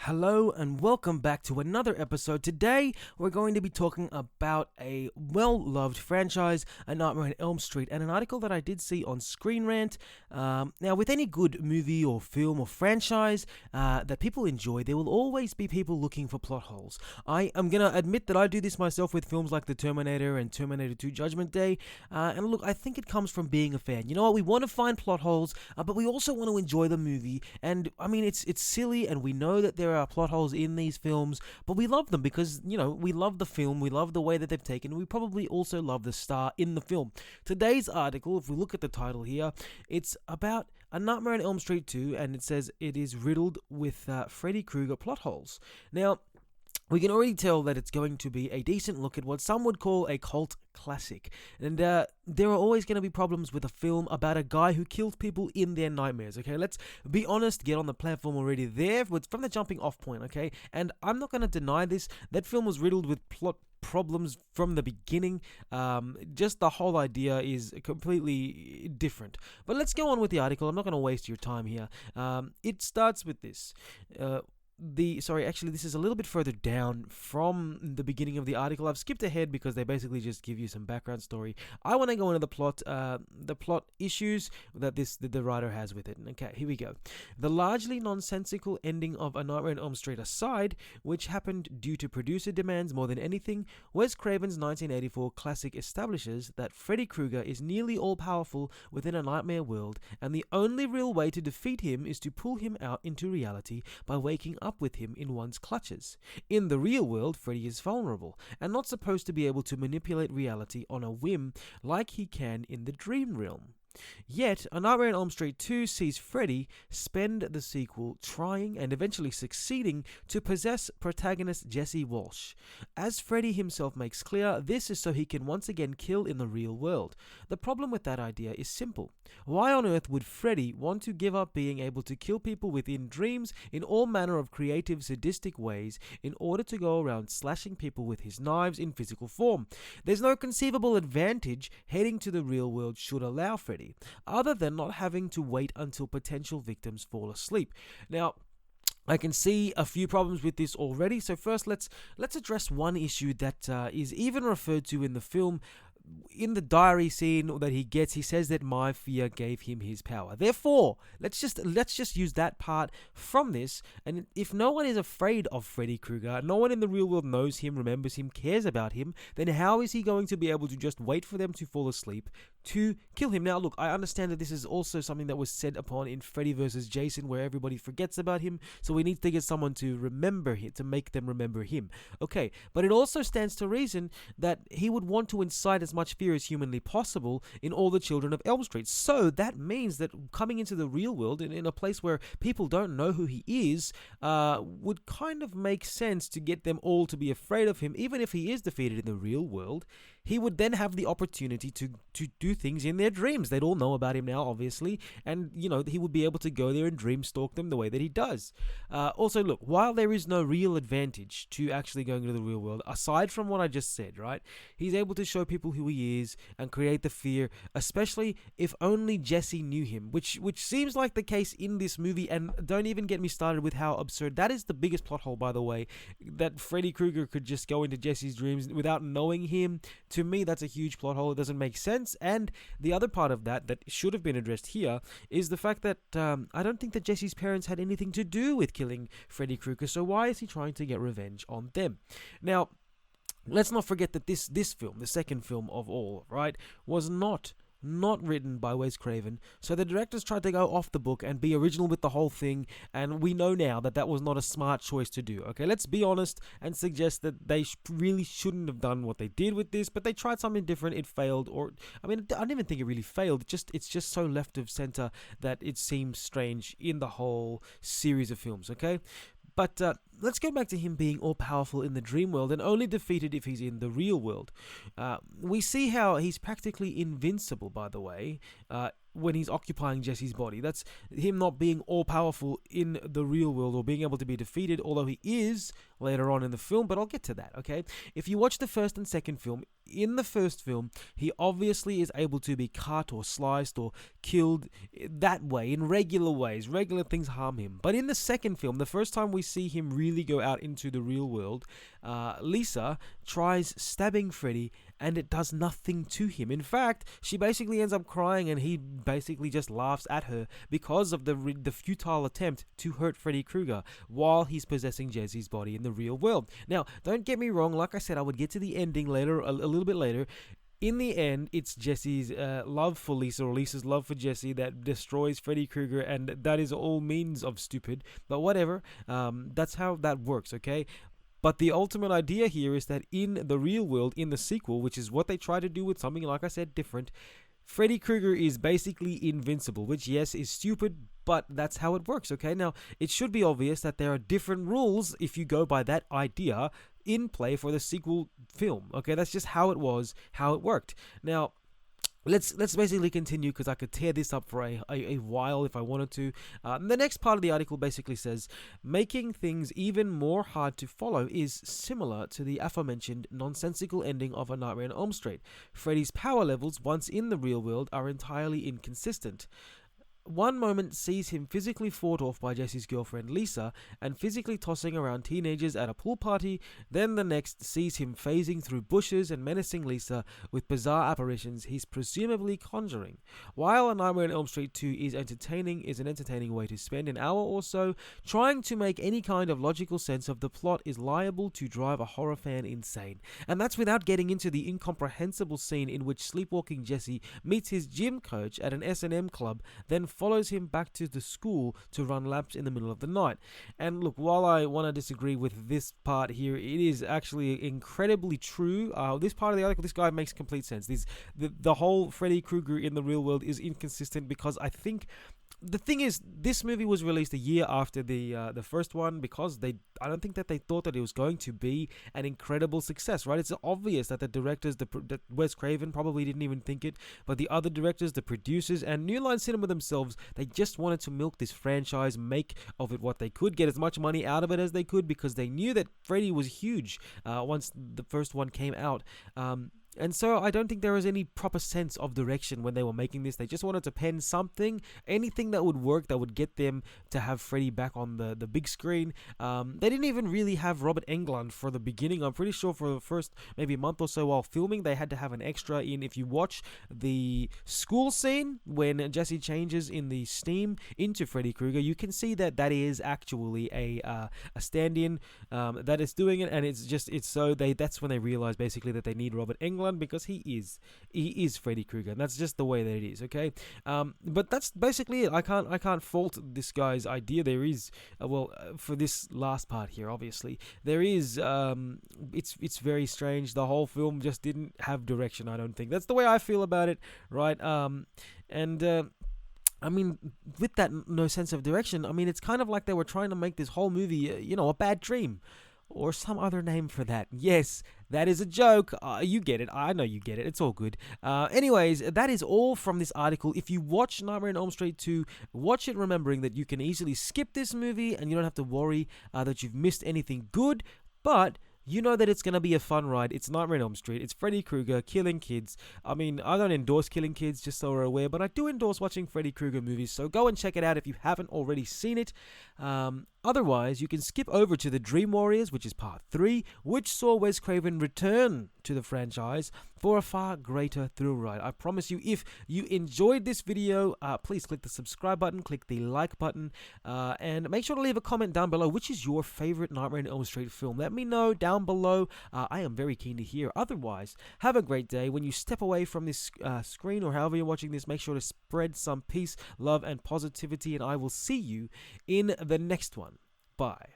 Hello and welcome back to another episode. Today we're going to be talking about a well-loved franchise, A Nightmare on Elm Street, and an article that I did see on Screen Rant. Now, with any good movie or film or franchise that people enjoy, there will always be people looking for plot holes. I am going to admit that I do this myself with films like The Terminator and Terminator 2 Judgment Day. And look, I think it comes from being a fan. You know what? We want to find plot holes, but we also want to enjoy the movie. And I mean, it's silly, and we know that there are plot holes in these films, but we love them because, we love the film, we love the way that they've taken, we probably also love the star in the film. Today's article, if we look at the title here, it's about A Nightmare on Elm Street 2, and it says it is riddled with Freddy Krueger plot holes. Now, we can already tell that it's going to be a decent look at what some would call a cult classic. And there are always going to be problems with a film about a guy who kills people in their nightmares, okay? Let's be honest, get on the platform already there from the jumping off point, okay? And I'm not going to deny this. That film was riddled with plot problems from the beginning. Just the whole idea is completely different. But let's go on with the article. I'm not going to waste your time here. It starts with this. This is a little bit further down from the beginning of the article. I've skipped ahead because they basically just give you some background story. I want to go into the plot issues that the writer has with it. Okay, here we go. The largely nonsensical ending of A Nightmare on Elm Street aside, which happened due to producer demands more than anything, Wes Craven's 1984 classic establishes that Freddy Krueger is nearly all-powerful within a nightmare world, and the only real way to defeat him is to pull him out into reality by waking up with him in one's clutches. In the real world, Freddy is vulnerable and not supposed to be able to manipulate reality on a whim like he can in the dream realm. Yet, A Nightmare on Elm Street 2 sees Freddy spend the sequel trying and eventually succeeding to possess protagonist Jesse Walsh. As Freddy himself makes clear, this is so he can once again kill in the real world. The problem with that idea is simple. Why on earth would Freddy want to give up being able to kill people within dreams in all manner of creative, sadistic ways in order to go around slashing people with his knives in physical form? There's no conceivable advantage heading to the real world should allow Freddy, other than not having to wait until potential victims fall asleep. Now, I can see a few problems with this already. So first, let's address one issue that is even referred to in the film. In the diary scene that he gets, he says that my fear gave him his power. Therefore, let's just use that part from this. And if no one is afraid of Freddy Krueger, no one in the real world knows him, remembers him, cares about him, then how is he going to be able to just wait for them to fall asleep to kill him? Now, look, I understand that this is also something that was said upon in Freddy vs. Jason, where everybody forgets about him, so we need to get someone to remember him, to make them remember him. Okay, but it also stands to reason that he would want to incite as much fear as humanly possible in all the children of Elm Street. So that means that coming into the real world in a place where people don't know who he is would kind of make sense to get them all to be afraid of him. Even if he is defeated in the real world, he would then have the opportunity to do things in their dreams. They'd all know about him now, obviously, and he would be able to go there and dream stalk them the way that he does. Also, look, while there is no real advantage to actually going into the real world, aside from what I just said, right, he's able to show people who he is and create the fear, especially if only Jesse knew him, which seems like the case in this movie. And don't even get me started with how absurd that is. The biggest plot hole, by the way, that Freddy Krueger could just go into Jesse's dreams without knowing him. To me, that's a huge plot hole. It doesn't make sense. And the other part of that should have been addressed here is the fact that I don't think that Jesse's parents had anything to do with killing Freddy Krueger. So why is he trying to get revenge on them? Now, let's not forget that this film, the second film of all, right, was not written by Wes Craven. So the directors tried to go off the book and be original with the whole thing, and we know now that that was not a smart choice to do. Okay, let's be honest and suggest that they really shouldn't have done what they did with this, but they tried something different. It failed, or I mean, I don't even think it really failed. It's just so left of center that it seems strange in the whole series of films. Okay. But let's go back to him being all-powerful in the dream world and only defeated if he's in the real world. We see how he's practically invincible, by the way, when he's occupying Jesse's body. That's him not being all-powerful in the real world or being able to be defeated, although he is later on in the film, but I'll get to that, okay? If you watch the first and second film, in the first film, he obviously is able to be cut or sliced or killed that way, in regular ways. Regular things harm him. But in the second film, the first time we see him really go out into the real world, Lisa tries stabbing Freddy and it does nothing to him. In fact, she basically ends up crying and he basically just laughs at her because of the futile attempt to hurt Freddy Krueger while he's possessing Jesse's body in the real world. Now, don't get me wrong, like I said, I would get to the ending later, a little bit later. In the end, it's Jesse's love for Lisa, or Lisa's love for Jesse, that destroys Freddy Krueger, and that is all means of stupid. But whatever, that's how that works, okay? But the ultimate idea here is that in the real world, in the sequel, which is what they try to do with something, like I said, different, Freddy Krueger is basically invincible, which, yes, is stupid, but that's how it works, okay? Now, it should be obvious that there are different rules if you go by that idea in play for the sequel film, okay? That's just how it was, how it worked. Now, Let's basically continue, because I could tear this up for a while if I wanted to. The next part of the article basically says, making things even more hard to follow is similar to the aforementioned nonsensical ending of A Nightmare on Elm Street. Freddy's power levels, once in the real world, are entirely inconsistent. One moment sees him physically fought off by Jesse's girlfriend Lisa and physically tossing around teenagers at a pool party. Then the next sees him phasing through bushes and menacing Lisa with bizarre apparitions he's presumably conjuring. While A Nightmare on Elm Street 2 is an entertaining way to spend an hour or so, trying to make any kind of logical sense of the plot is liable to drive a horror fan insane. And that's without getting into the incomprehensible scene in which sleepwalking Jesse meets his gym coach at an S&M club, then follows him back to the school to run laps in the middle of the night. And look, while I want to disagree with this part here, it is actually incredibly true. This part of the article, this guy makes complete sense. The whole Freddy Krueger in the real world is inconsistent because I think the thing is, this movie was released a year after the first one, because I don't think that they thought that it was going to be an incredible success, right? It's obvious that the directors, that Wes Craven probably didn't even think it, but the other directors, the producers, and New Line Cinema themselves, they just wanted to milk this franchise, make of it what they could, get as much money out of it as they could, because they knew that Freddy was huge once the first one came out. And so I don't think there was any proper sense of direction when they were making this. They just wanted to pen something, anything that would work, that would get them to have Freddy back on the big screen. They didn't even really have Robert Englund for the beginning. I'm pretty sure for the first maybe month or so while filming, they had to have an extra in. If you watch the school scene when Jesse changes in the steam into Freddy Krueger, you can see that is actually a stand-in that is doing it, and that's when they realize basically that they need Robert Englund, because he is Freddy Krueger, and that's just the way that it is, okay? But that's basically it. I can't fault this guy's idea. There is for this last part here, obviously there is it's very strange. The whole film just didn't have direction. I don't think that's the way I feel about it, right? I mean, with that no sense of direction, I mean, it's kind of like they were trying to make this whole movie, a bad dream. Or some other name for that. Yes, that is a joke. You get it. I know you get it. It's all good. Anyways, that is all from this article. If you watch Nightmare on Elm Street 2, watch it remembering that you can easily skip this movie and you don't have to worry that you've missed anything good. But you know that it's going to be a fun ride. It's Nightmare on Elm Street. It's Freddy Krueger killing kids. I mean, I don't endorse killing kids, just so we're aware, but I do endorse watching Freddy Krueger movies, so go and check it out if you haven't already seen it. Otherwise, you can skip over to The Dream Warriors, which is part 3, which saw Wes Craven return to the franchise for a far greater thrill ride. I promise you, if you enjoyed this video, please click the subscribe button, click the like button, and make sure to leave a comment down below. Which is your favorite Nightmare on Elm Street film? Let me know down below. I am very keen to hear. Otherwise, have a great day. When you step away from this screen or however you're watching this, make sure to spread some peace, love, and positivity, and I will see you in the next one. Bye.